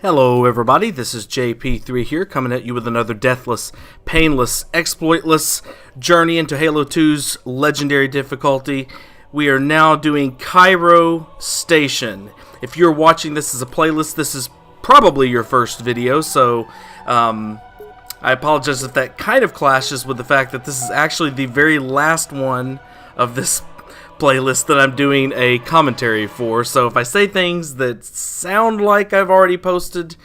Hello everybody, this is JP3 here, coming at you with another Deathless, Painless, Exploitless journey into Halo 2's legendary difficulty. We are now doing Cairo Station. If you're watching this as a playlist, this is probably your first video, so I apologize if that kind of clashes with the fact that this is actually the very last one of this playlist that I'm doing a commentary for. So if I say things that sound like I've already posted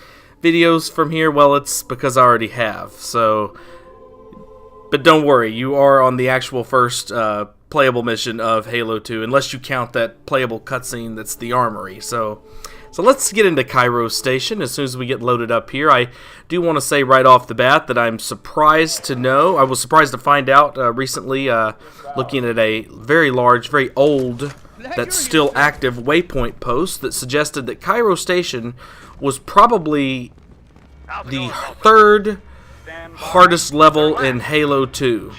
videos from here, well, it's because I already have. So, but don't worry, you are on the actual first playable mission of Halo 2, unless you count that playable cutscene that's the armory. So let's get into Cairo Station as soon as we get loaded up here. I do want to say right off the bat that I'm surprised to know, I was surprised to find out recently, looking at a very large, very old, that's still active waypoint post that suggested that Cairo Station was probably the third hardest level in Halo 2.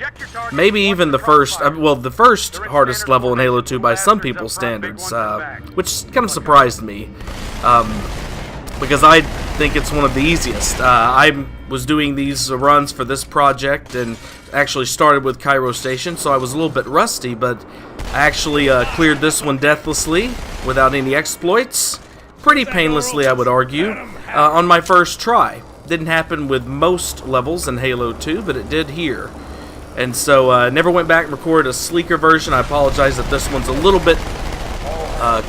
Maybe even the first, well, the first hardest level in Halo 2 by some people's standards, which kind of surprised me, because I think it's one of the easiest. I was doing these runs for this project and actually started with Cairo Station, so I was a little bit rusty, but I actually cleared this one deathlessly without any exploits, pretty painlessly I would argue, on my first try. Didn't happen with most levels in Halo 2, but it did here. And so never went back and recorded a sleeker version. I apologize if this one's a little bit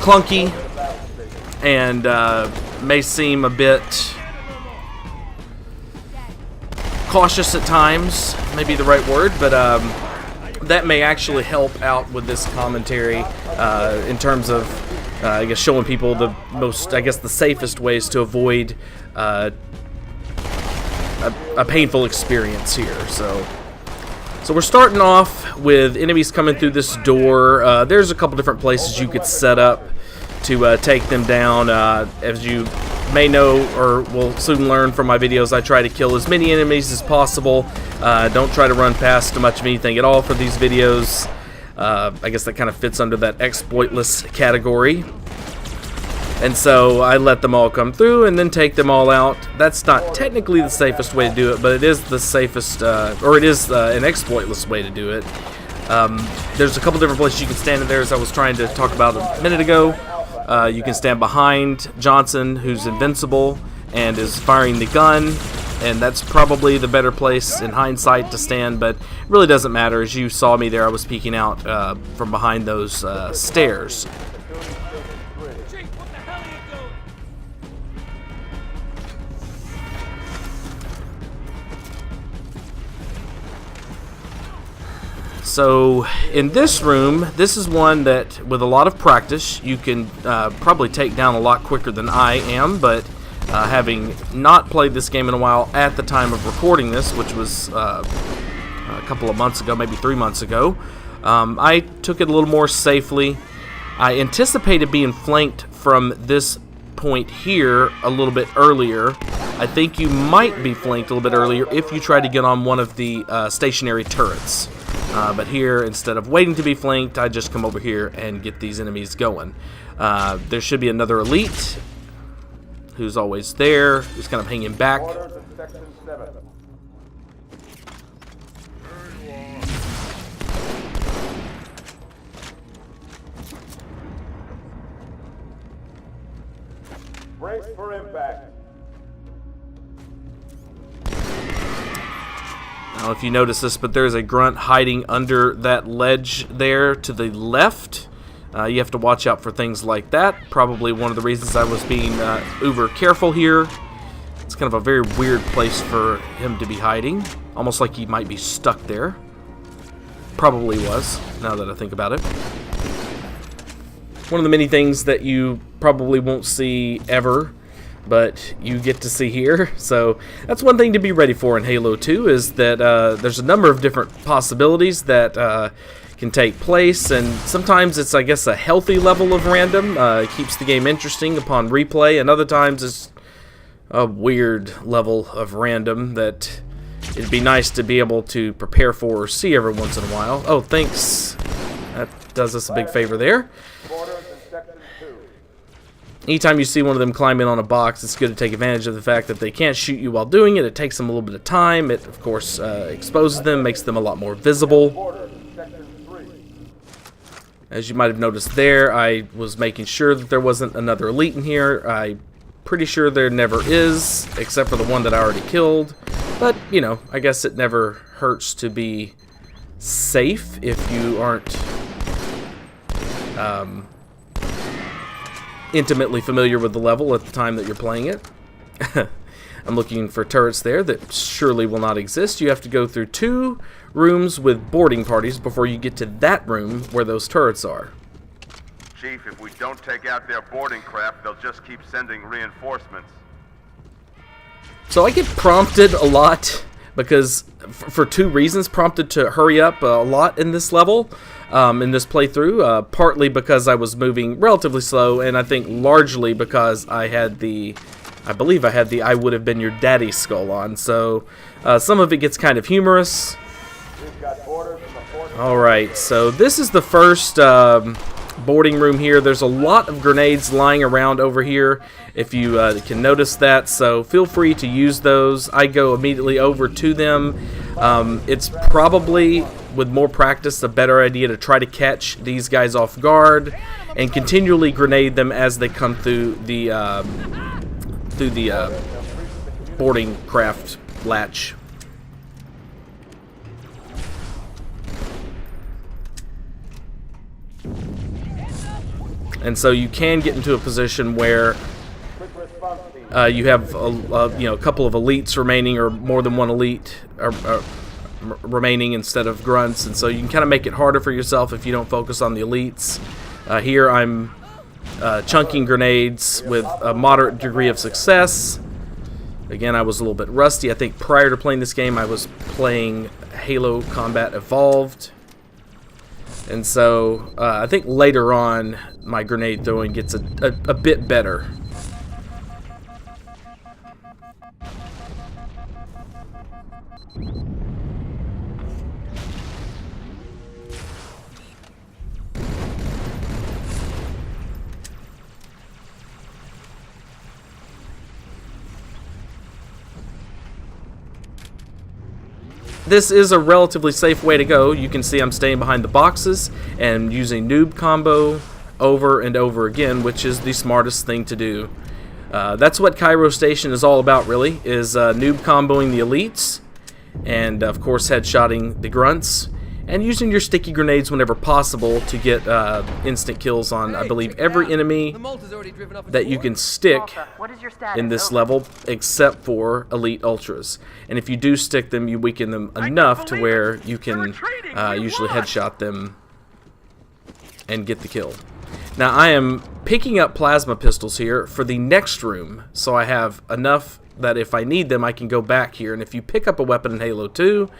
clunky and may seem a bit cautious at times, maybe the right word, but that may actually help out with this commentary in terms of, I guess, showing people the most, I guess, the safest ways to avoid a painful experience here. So we're starting off with enemies coming through this door. There's a couple different places you could set up to take them down. As you may know, or will soon learn from my videos, I try to kill as many enemies as possible. Don't try to run past much of anything at all for these videos. I guess that kind of fits under that exploitless category. And so I let them all come through and then take them all out. That's not technically the safest way to do it, but it is the safest, or it is an exploitless way to do it. There's a couple different places you can stand in there, as I was trying to talk about a minute ago. You can stand behind Johnson, who's invincible and is firing the gun, and that's probably the better place in hindsight to stand, but it really doesn't matter. As you saw me there, I was peeking out from behind those stairs. So in this room, this is one that with a lot of practice you can probably take down a lot quicker than I am, but having not played this game in a while at the time of recording this, which was a couple of months ago, maybe 3 months ago, I took it a little more safely. I anticipated being flanked from this point here a little bit earlier. I think you might be flanked a little bit earlier if you try to get on one of the stationary turrets. But here, instead of waiting to be flanked, I just come over here and get these enemies going. There should be another elite who's always there, who's kind of hanging back. Brace for impact. I don't know if you notice this, but there's a grunt hiding under that ledge there to the left. You have to watch out for things like that. Probably one of the reasons I was being uber careful here. It's kind of a very weird place for him to be hiding. Almost like he might be stuck there. Probably was, now that I think about it. One of the many things that you probably won't see ever, but you get to see here. So that's one thing to be ready for in Halo 2, is that there's a number of different possibilities that can take place, and sometimes it's, I guess, a healthy level of random. It keeps the game interesting upon replay, and other times it's a weird level of random that it'd be nice to be able to prepare for or see every once in a while. Oh, thanks. That does us a big favor there. anytime you see one of them climb in on a box, it's good to take advantage of the fact that they can't shoot you while doing it. It takes them a little bit of time. It, of course, exposes them, makes them a lot more visible. As you might have noticed there, I was making sure that there wasn't another elite in here. I'm pretty sure there never is, except for the one that I already killed. But, you know, I guess it never hurts to be safe if you aren't intimately familiar with the level at the time that you're playing it. I'm looking for turrets there that surely will not exist. You have to go through 2 rooms with boarding parties before you get to that room where those turrets are. Chief, if we don't take out their boarding craft, they'll just keep sending reinforcements. So I get prompted a lot because, for 2 reasons, prompted to hurry up a lot in this level, in this playthrough. Partly because I was moving relatively slow, and I think largely because I had the, I believe I had the "I would have been your daddy" skull on. So some of it gets kind of humorous. Alright, so this is the first boarding room here. There's a lot of grenades lying around over here, if you can notice that, so feel free to use those. I go immediately over to them. It's probably, with more practice, a better idea to try to catch these guys off guard and continually grenade them as they come through the boarding craft latch. And so you can get into a position where you have a couple of elites remaining, or more than one elite remaining instead of grunts, and so you can kind of make it harder for yourself if you don't focus on the elites. Here I'm chunking grenades with a moderate degree of success. Again, I was a little bit rusty. I think prior to playing this game I was playing Halo Combat Evolved. And so, I think later on, my grenade throwing gets a bit better. This is a relatively safe way to go. You can see I'm staying behind the boxes and using Noob combo over and over again, which is the smartest thing to do. That's what Cairo Station is all about, really, is Noob comboing the elites, and of course headshotting the grunts, and using your sticky grenades whenever possible to get instant kills on, I believe, every enemy that you can stick in this level, except for Elite Ultras. And if you do stick them, you weaken them enough to where you can usually headshot them and get the kill. Now, I am picking up plasma pistols here for the next room, so I have enough that if I need them, I can go back here. And if you pick up a weapon in Halo 2,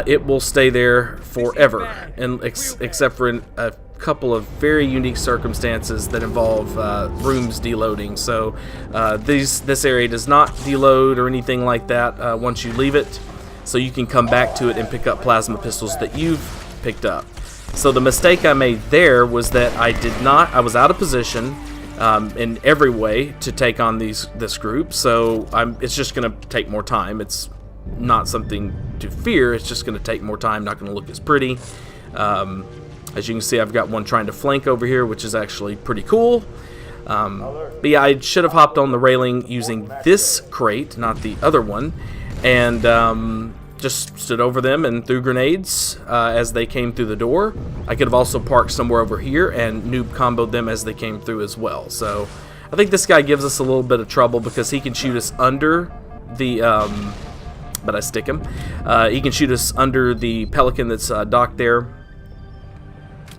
it will stay there forever, and except for a couple of very unique circumstances that involve rooms deloading. So this area does not deload or anything like that once you leave it, so you can come back to it and pick up plasma pistols that you've picked up. So the mistake I made there was that I was out of position in every way to take on this group, so it's just going to take more time. It's not something to fear, it's just going to take more time, not going to look as pretty. As you can see, I've got one trying to flank over here, which is actually pretty cool. But yeah, I should have hopped on the railing using this crate, not the other one, and just stood over them and threw grenades as they came through the door. I could have also parked somewhere over here and noob comboed them as they came through as well. So I think this guy gives us a little bit of trouble because he can shoot us under the but I stick him. He can shoot us under the Pelican that's docked there,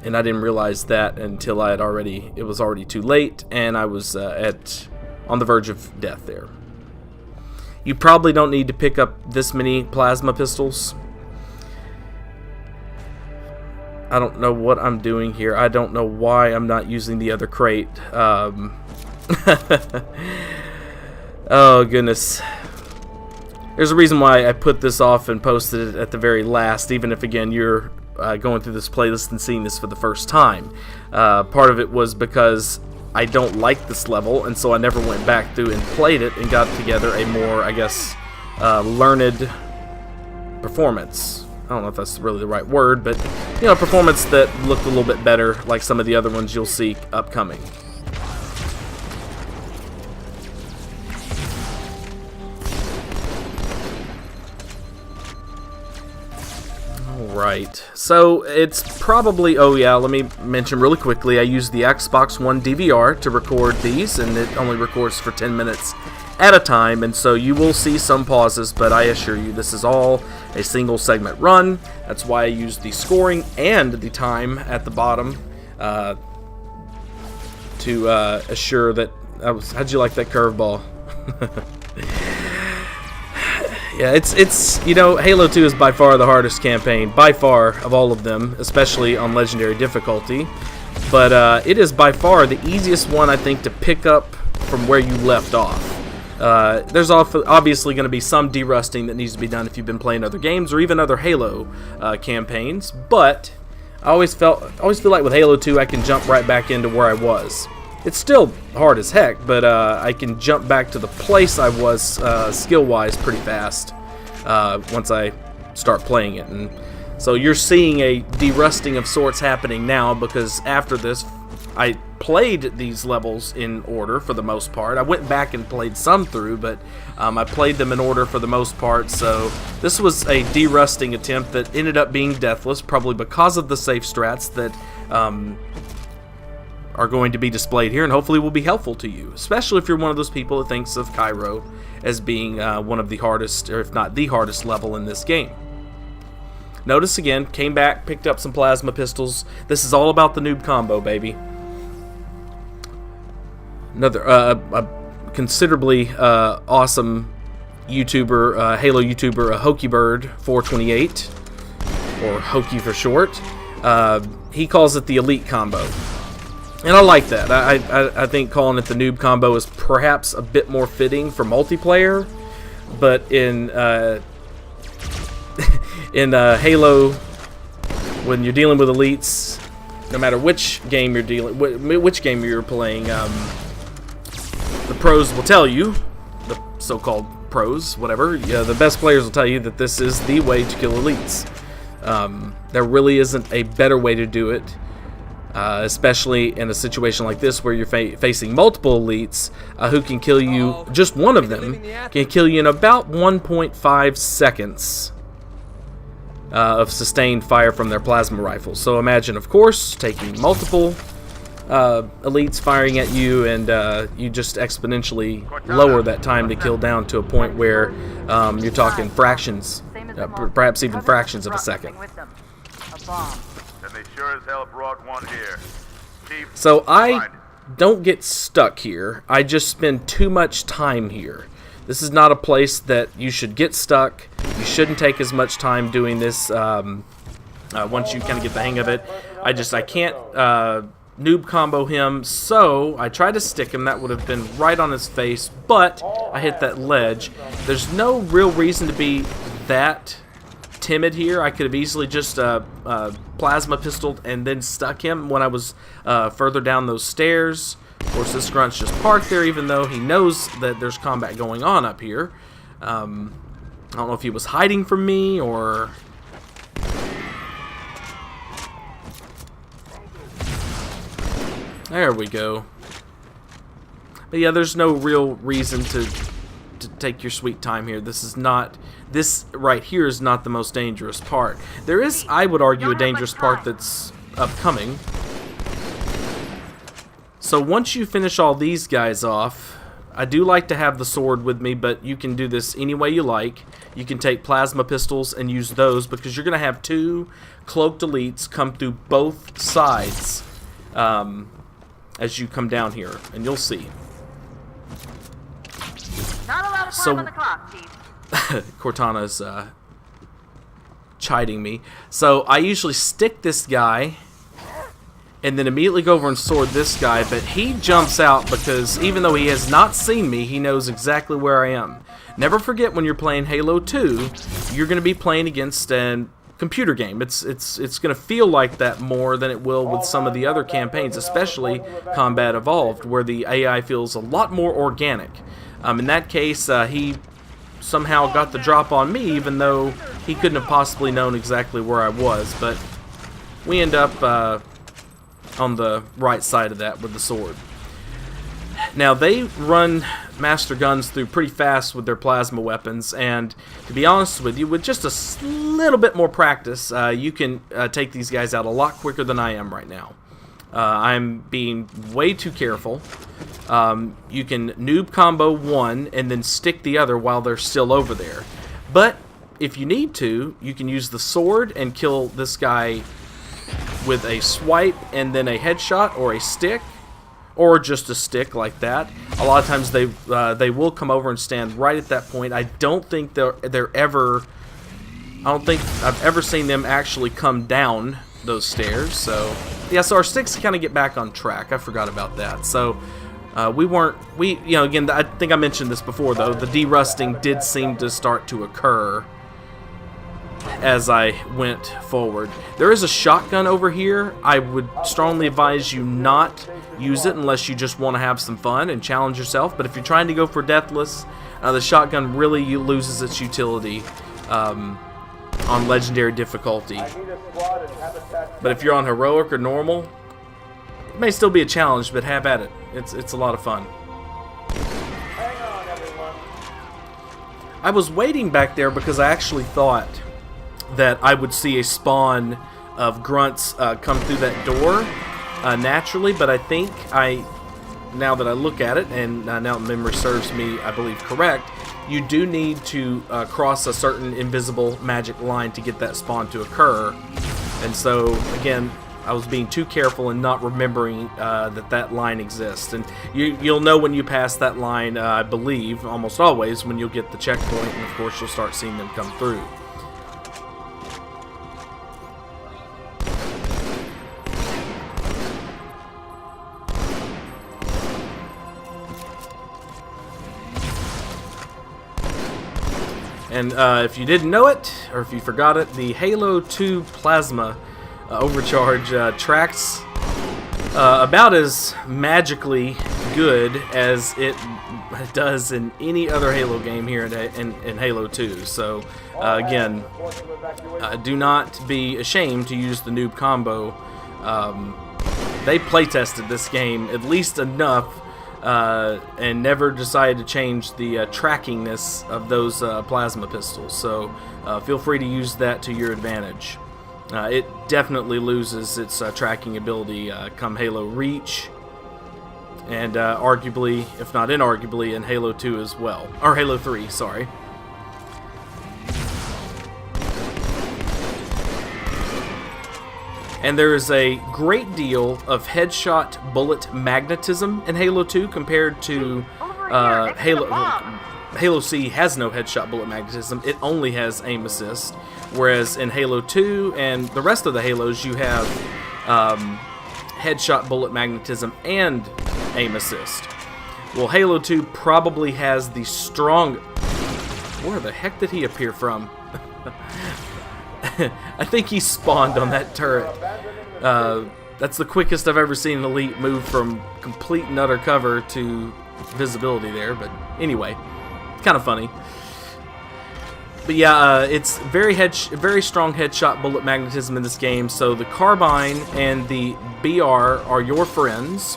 and I didn't realize that until it was already too late, and I was on the verge of death there. You probably don't need to pick up this many plasma pistols. I don't know what I'm doing here. I don't know why I'm not using the other crate. Oh goodness. There's a reason why I put this off and posted it at the very last, even if, again, you're going through this playlist and seeing this for the first time. Part of it was because I don't like this level, and so I never went back through and played it and got together a more, I guess, learned performance. I don't know if that's really the right word, but, you know, performance that looked a little bit better, like some of the other ones you'll see upcoming. Right, so it's probably, oh yeah, let me mention really quickly, I use the Xbox One DVR to record these, and it only records for 10 minutes at a time, and so you will see some pauses, but I assure you this is all a single segment run. That's why I use the scoring and the time at the bottom to assure that, how'd you like that curveball? Yeah, it's you know, Halo 2 is by far the hardest campaign, by far, of all of them, especially on Legendary difficulty. But it is by far the easiest one, I think, to pick up from where you left off. There's obviously going to be some derusting that needs to be done if you've been playing other games or even other Halo campaigns. But I always feel like with Halo 2 I can jump right back into where I was. It's still hard as heck, but I can jump back to the place I was skill-wise pretty fast once I start playing it. And so you're seeing a derusting of sorts happening now, because after this I played these levels in order for the most part. I went back and played some through, but I played them in order for the most part. So this was a derusting attempt that ended up being deathless, probably because of the safe strats that are going to be displayed here, and hopefully will be helpful to you, especially if you're one of those people that thinks of Cairo as being one of the hardest, or if not the hardest level in this game. Notice again, came back, picked up some plasma pistols. This is all about the noob combo, baby. Another considerably awesome YouTuber, Halo YouTuber, HokeyBird428, or Hokey for short. He calls it the elite combo. And I like that. I think calling it the noob combo is perhaps a bit more fitting for multiplayer, but in Halo, when you're dealing with elites, no matter which game you're playing, the pros will tell you, the so-called pros, whatever, yeah, the best players will tell you that this is the way to kill elites. There really isn't a better way to do it. Especially in a situation like this where you're facing multiple elites who can kill you, just one of them can kill you in about 1.5 seconds of sustained fire from their plasma rifles. So imagine, of course, taking multiple elites firing at you, and you just exponentially lower that time to kill down to a point where you're talking fractions, perhaps even fractions of a second. They sure as hell brought one here. Chief, so I don't get stuck here. I just spend too much time here. This is not a place that you should get stuck. You shouldn't take as much time doing this once you kind of get the hang of it. I can't noob combo him, so I tried to stick him. That would have been right on his face, but I hit that ledge. There's no real reason to be that timid here. I could have easily just plasma pistoled and then stuck him when I was further down those stairs. Of course, this grunt's just parked there, even though he knows that there's combat going on up here. I don't know if he was hiding from me or... There we go. But yeah, there's no real reason to take your sweet time here. This right here is not the most dangerous part. There is, I would argue, a dangerous part that's upcoming. So once you finish all these guys off, I do like to have the sword with me, but you can do this any way you like. You can take plasma pistols and use those, because you're going to have two cloaked elites come through both sides as you come down here, and you'll see. Not a lot of time on the clock, Chief. Cortana's chiding me. So I usually stick this guy and then immediately go over and sword this guy, but he jumps out because even though he has not seen me, he knows exactly where I am. Never forget, when you're playing Halo 2, you're going to be playing against an computer game. It's going to feel like that more than it will with some of the other campaigns, especially Combat Evolved, where the AI feels a lot more organic. In that case, he somehow got the drop on me, even though he couldn't have possibly known exactly where I was. But we end up on the right side of that with the sword. Now, they run master guns through pretty fast with their plasma weapons, and to be honest with you, with just a little bit more practice, you can take these guys out a lot quicker than I am right now. I'm being way too careful. You can noob combo one and then stick the other while they're still over there. But if you need to, you can use the sword and kill this guy with a swipe and then a headshot or a stick. Or just a stick like that. A lot of times they will come over and stand right at that point. I don't think they're ever. I don't think I've ever seen them actually come down those stairs. So yeah, so our sticks kind of get back on track. I forgot about that. So again, I think I mentioned this before though. The derusting did seem to start to occur as I went forward. There is a shotgun over here. I would strongly advise you not use it unless you just want to have some fun and challenge yourself. But if you're trying to go for Deathless, the shotgun really loses its utility on legendary difficulty. But if you're on heroic or normal, it may still be a challenge, but have at it. It's a lot of fun. Hang on, everyone. I was waiting back there because I actually thought that I would see a spawn of grunts come through that door naturally, but I think now that I look at it, and now memory serves me, I believe, correct, you do need to cross a certain invisible magic line to get that spawn to occur. And so, again, I was being too careful and not remembering that line exists. And you'll know when you pass that line, I believe, almost always, when you'll get the checkpoint, and of course you'll start seeing them come through. And if you didn't know it, or if you forgot it, the Halo 2 Plasma Overcharge tracks about as magically good as it does in any other Halo game here in Halo 2. So, again, do not be ashamed to use the noob combo. They playtested this game at least enough and never decided to change the trackingness of those plasma pistols. So feel free to use that to your advantage. It definitely loses its tracking ability come Halo Reach, and arguably, if not inarguably, in Halo 2 as well. Or Halo 3, sorry. And there is a great deal of headshot bullet magnetism in Halo 2 compared to Halo C has no headshot bullet magnetism. It only has aim assist. Whereas in Halo 2 and the rest of the Halos, you have headshot bullet magnetism and aim assist. Well, Halo 2 probably has the strong... Where the heck did he appear from? I think he spawned on that turret. That's the quickest I've ever seen an elite move from complete and utter cover to visibility there. But anyway, kind of funny. But yeah, it's very strong headshot bullet magnetism in this game. So the carbine and the BR are your friends.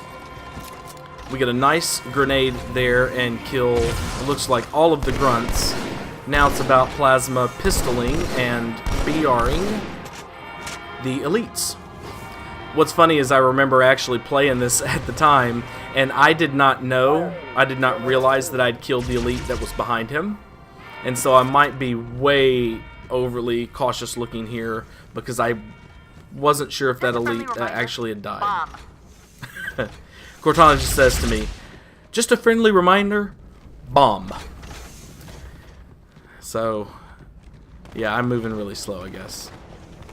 We get a nice grenade there and kill, it looks like, all of the grunts. Now it's about plasma pistoling and BRing the elites. What's funny is I remember actually playing this at the time, and I did not realize that I'd killed the elite that was behind him. And so I might be way overly cautious looking here because I wasn't sure if that elite actually had died. Cortana just says to me, just a friendly reminder, bomb. So, yeah, I'm moving really slow, I guess.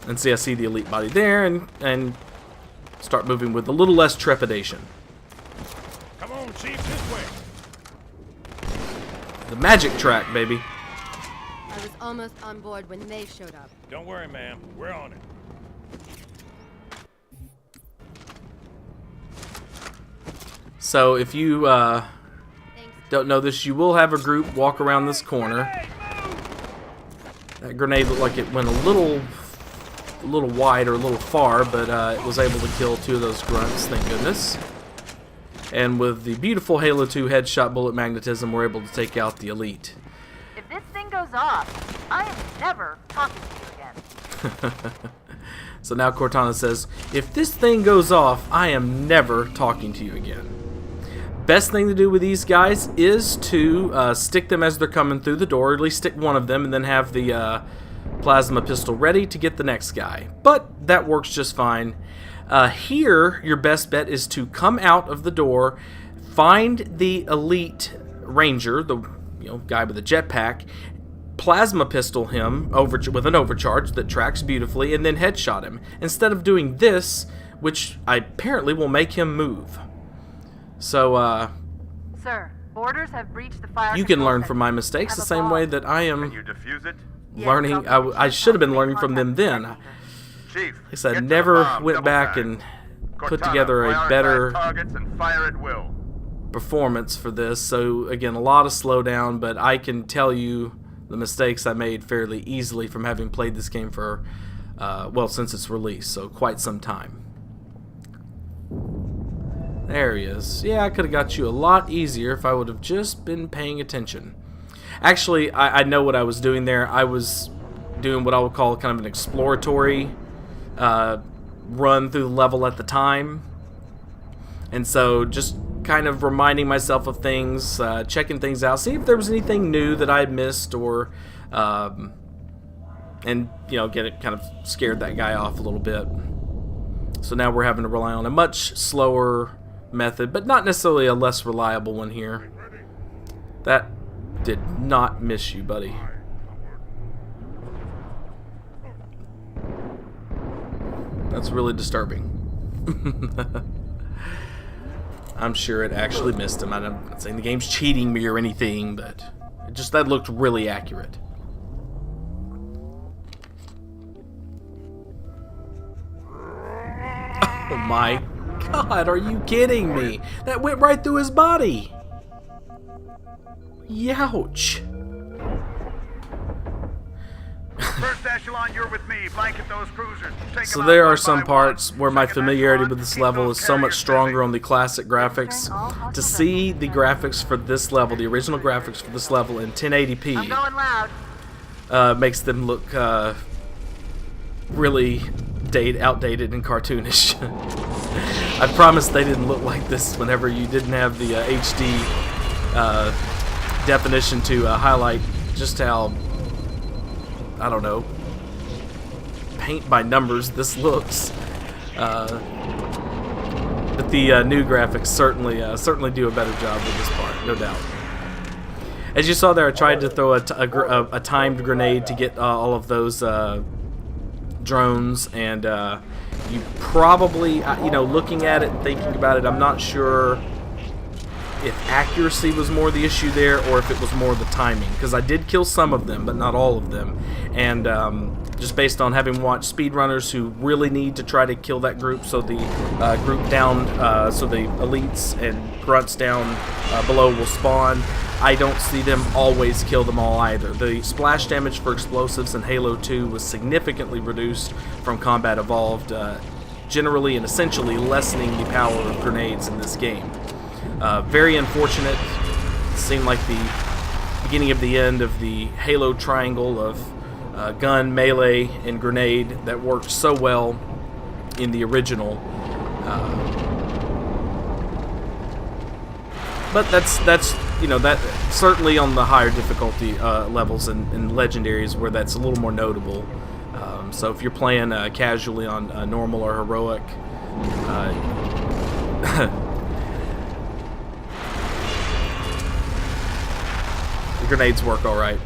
And see, I see the elite body there, and start moving with a little less trepidation. Come on, Chief, this way. The magic track, baby. I was almost on board when they showed up. Don't worry, ma'am. We're on it. So if you Thanks. don't know this, you will have a group walk around this corner. That grenade looked like it went a little wide or a little far, but it was able to kill 2 of those grunts, thank goodness. And with the beautiful Halo 2 headshot bullet magnetism, we're able to take out the elite. If this thing goes off, I am never talking to you again. So now Cortana says, if this thing goes off, I am never talking to you again. Best thing to do with these guys is to stick them as they're coming through the door, or at least stick one of them, and then have the plasma pistol ready to get the next guy. But that works just fine. Here, your best bet is to come out of the door, find the elite ranger, the guy with the jetpack, plasma pistol him with an overcharge that tracks beautifully, and then headshot him. Instead of doing this, which apparently will make him move. So, Sir, boarders have breached the fire. you can learn from my mistakes the same way that I Can am you defuse it? learning. I should have been learning from them then. Chief, Like I said, get to the never bomb, went double back back. and put Cortana, together a prioritize better targets and fire at will. performance for this. So again, a lot of slowdown, but I can tell you the mistakes I made fairly easily from having played this game for, well, since its release, so quite some time. There he is. Yeah, I could have got you a lot easier if I would have just been paying attention. Actually, I know what I was doing there. I was doing what I would call kind of an exploratory run through the level at the time. And so just kind of reminding myself of things, checking things out, see if there was anything new that I had missed, or and get it kind of scared that guy off a little bit. So now we're having to rely on a much slower method, but not necessarily a less reliable one here. That did not miss you, buddy. That's really disturbing. I'm sure it actually missed him. I'm not saying the game's cheating me or anything, but that looked really accurate. Oh my God, are you kidding me? That went right through his body. Youch. First echelon, you're with me. Blanket those cruisers. Take So them there out are one some by parts one. where my Second familiarity echelon, with this keep level those is so much carriers stronger busy. on the classic graphics. To see the graphics for this level, the original graphics for this level in I'm 1080p, going loud. makes them look really outdated and cartoonish. I promise they didn't look like this whenever you didn't have the HD definition to highlight just how, I don't know, paint by numbers this looks. But the new graphics certainly do a better job with this part, no doubt. As you saw there, I tried to throw a timed grenade to get all of those drones, and you probably, looking at it and thinking about it, I'm not sure if accuracy was more the issue there or if it was more the timing, because I did kill some of them, but not all of them. And just based on having watched speedrunners who really need to try to kill that group, so the group down, so the elites and grunts down below will spawn, I don't see them always kill them all either. The splash damage for explosives in Halo 2 was significantly reduced from Combat Evolved, generally and essentially lessening the power of grenades in this game. Very unfortunate. It seemed like the beginning of the end of the Halo triangle of gun, melee, and grenade that worked so well in the original. But that's that certainly on the higher difficulty levels and legendaries where that's a little more notable. So if you're playing casually on normal or heroic, the grenades work all right.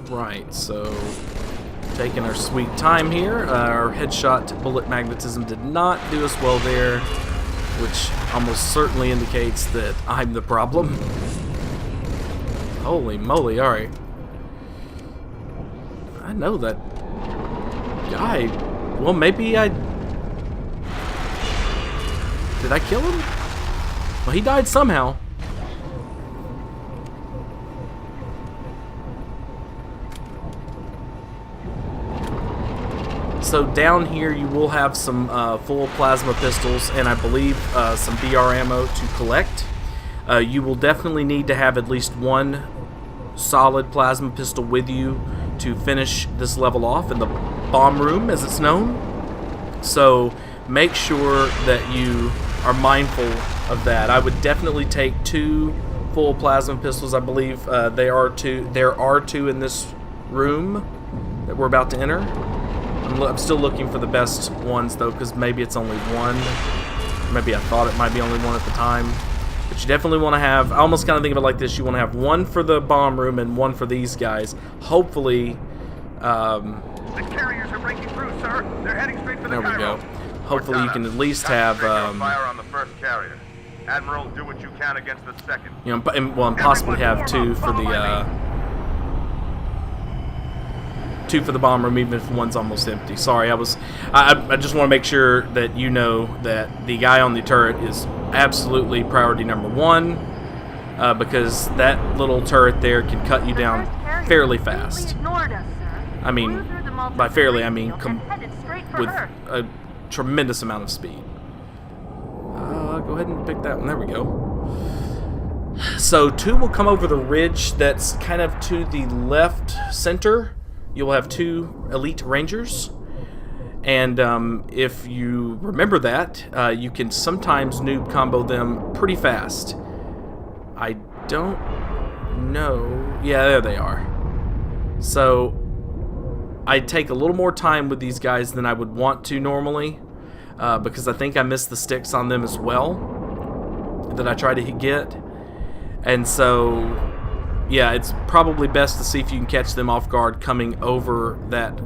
Right, so taking our sweet time here. Our headshot bullet magnetism did not do us well there. which almost certainly indicates that I'm the problem. Holy moly, alright. I know that guy. Well, maybe I... Did I kill him? Well, he died somehow. So down here you will have some full plasma pistols and I believe some BR ammo to collect. You will definitely need to have at least one solid plasma pistol with you to finish this level off in the bomb room, as it's known. So make sure that you are mindful of that. I would definitely take 2 full plasma pistols. I believe there are two in this room that we're about to enter. I'm still looking for the best ones though, because maybe it's only one. Maybe I thought it might be only one at the time. But you definitely want to have, I almost kind of think of it like this, you want to have one for the bomb room and one for these guys. Hopefully, the carriers are breaking through, sir. They're heading straight for the there we Cairo. go. Hopefully you can at least have, fire on the first carrier. Admiral, do what you can against the second. you know, and possibly have 2 for the, 2 for the bomb room, even if one's almost empty. Sorry, I just want to make sure that you know that the guy on the turret is absolutely priority number 1, because that little turret there can cut you down fairly fast. I mean, by fairly, I mean with a tremendous amount of speed. Go ahead and pick that one. There we go. So 2 will come over the ridge that's kind of to the left center. You'll have 2 elite rangers, and if you remember that, you can sometimes noob combo them pretty fast. I don't know. Yeah, there they are. So I take a little more time with these guys than I would want to normally, because I think I missed the sticks on them as well that I tried to get, and so yeah, it's probably best to see if you can catch them off guard coming over that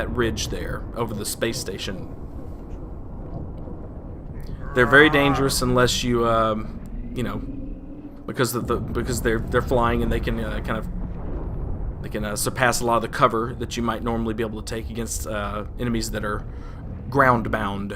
ridge there, over the space station. They're very dangerous unless you, you know, because they're flying and they can surpass a lot of the cover that you might normally be able to take against enemies that are ground bound.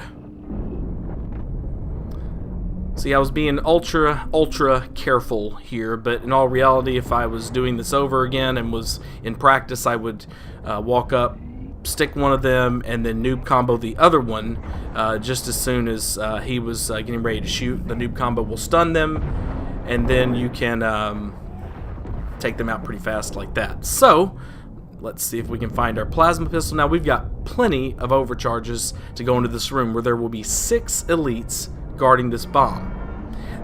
See, I was being ultra careful here, but in all reality, if I was doing this over again and was in practice, I would walk up, stick one of them, and then noob combo the other one just as soon as he was getting ready to shoot. The noob combo will stun them, and then you can take them out pretty fast like that. So let's see if we can find our plasma pistol. Now, we've got plenty of overcharges to go into this room where there will be 6 elites guarding this bomb.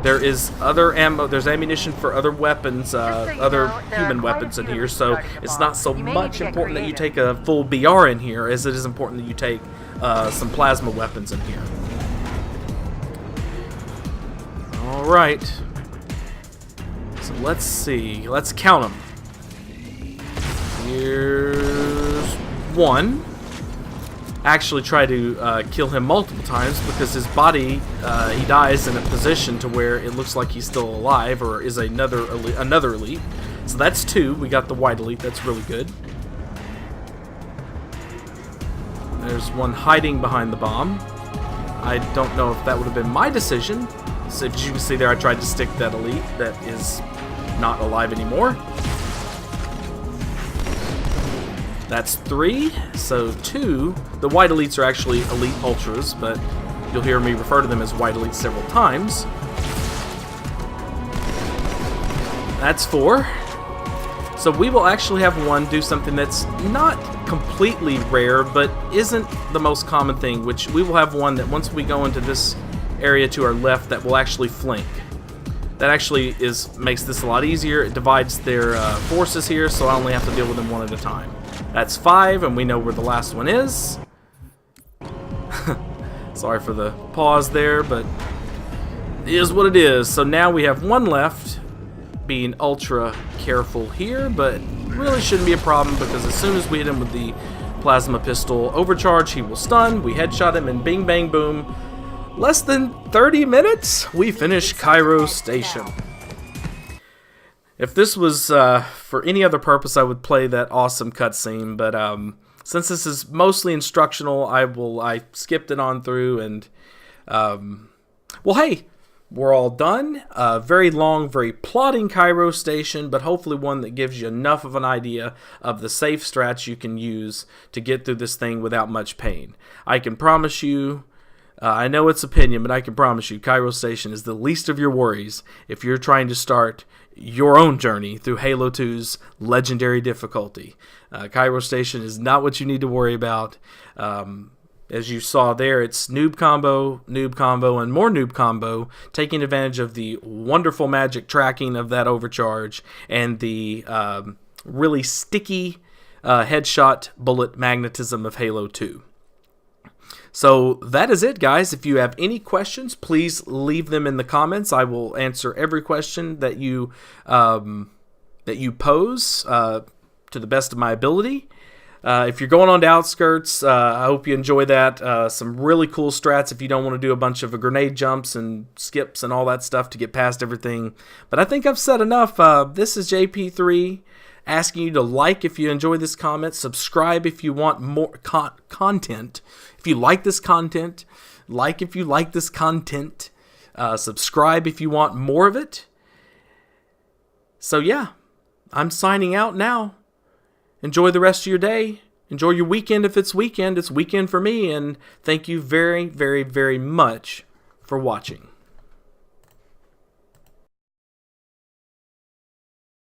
There is other ammo, there's ammunition for other weapons, other human weapons in here, so it's not so much important that you take a full BR in here as it is important that you take some plasma weapons in here. Alright. So let's see, let's count them. Here's 1. Actually try to kill him multiple times because his body, he dies in a position to where it looks like he's still alive, or is another elite. So that's 2. We got the white elite. That's really good. There's 1 hiding behind the bomb. I don't know if that would have been my decision. So as you can see there, I tried to stick that elite that is not alive anymore. That's 3, so 2. The white elites are actually elite ultras, but you'll hear me refer to them as white elites several times. That's 4. So we will actually have 1 do something that's not completely rare, but isn't the most common thing, which we will have 1 that once we go into this area to our left that will actually flank. That actually makes this a lot easier. It divides their forces here, so I only have to deal with them 1 at a time. That's 5, and we know where the last one is. Sorry for the pause there, but it is what it is. So now we have 1 left, being ultra careful here, but really shouldn't be a problem because as soon as we hit him with the plasma pistol overcharge, he will stun. We headshot him, and bing, bang, boom. less than 30 minutes, we finish Cairo Station. If this was for any other purpose, I would play that awesome cutscene, but since this is mostly instructional, I skipped it on through, and well, hey, we're all done. Very long, very plotting Cairo Station, but hopefully one that gives you enough of an idea of the safe strats you can use to get through this thing without much pain. I can promise you, I know it's opinion, but I can promise you Cairo Station is the least of your worries if you're trying to start your own journey through Halo 2's legendary difficulty. Cairo Station is not what you need to worry about. As you saw there, it's noob combo, and more noob combo, taking advantage of the wonderful magic tracking of that overcharge and the really sticky headshot bullet magnetism of Halo 2. So that is it, guys. If you have any questions, please leave them in the comments. I will answer every question that you pose to the best of my ability. If you're going on to Outskirts, I hope you enjoy that. Some really cool strats if you don't want to do a bunch of grenade jumps and skips and all that stuff to get past everything. But I think I've said enough. This is JP3 asking you to like if you enjoy this comment, subscribe if you want more content. If you like this content, like if you like this content, subscribe if you want more of it. So yeah, I'm signing out now. Enjoy the rest of your day. Enjoy your weekend if it's weekend. It's weekend for me. And thank you very, very, very much for watching.